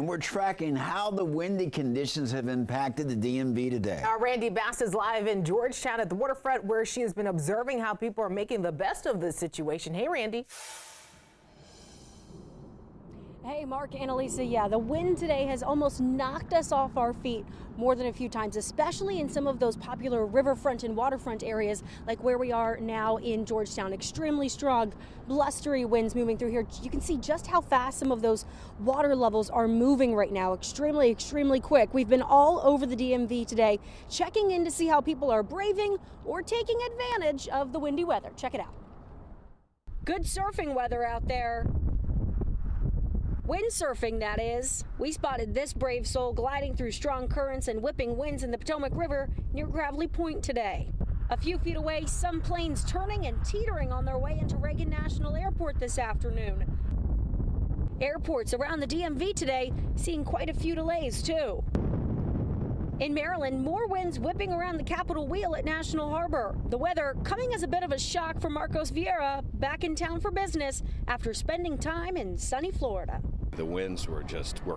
we're tracking how the windy conditions have impacted the DMV today. Our Randy Bass is live in Georgetown at the waterfront, where she has been observing how people are making the best of this situation. Hey, Randy. Hey, Mark, Annalisa. Yeah, the wind today has almost knocked us off our feet more than a few times, especially in some of those popular riverfront and waterfront areas like where we are now in Georgetown. Extremely strong, blustery winds moving through here. You can see just how fast some of those water levels are moving right now. Extremely, extremely quick. We've been all over the DMV today, checking in to see how people are braving or taking advantage of the windy weather. Check it out. Good surfing weather out there. Windsurfing, that is. We spotted this brave soul gliding through strong currents and whipping winds in the Potomac River near Gravelly Point today. A few feet away, some planes turning and teetering on their way into Reagan National Airport this afternoon. Airports around the DMV today seeing quite a few delays, too. In Maryland, more winds whipping around the Capitol Wheel at National Harbor. The weather coming as a bit of a shock for Marcos Vieira, back in town for business after spending time in sunny Florida. The winds were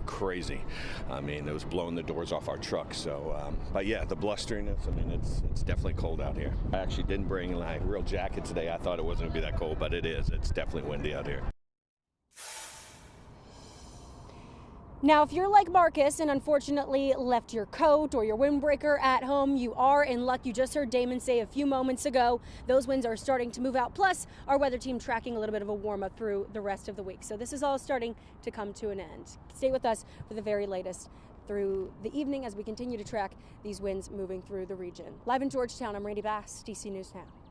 crazy. I mean, it was blowing the doors off our truck. So, but yeah, the blusteriness, I mean, it's definitely cold out here. I actually didn't bring my real jacket today. I thought it wasn't going to be that cold, but it is. It's definitely windy out here. Now, if you're like Marcus and unfortunately left your coat or your windbreaker at home, you are in luck. You just heard Damon say a few moments ago, those winds are starting to move out. Plus, our weather team tracking a little bit of a warm up through the rest of the week. So this is all starting to come to an end. Stay with us for the very latest through the evening as we continue to track these winds moving through the region. Live in Georgetown, I'm Randy Bass, DC News Now.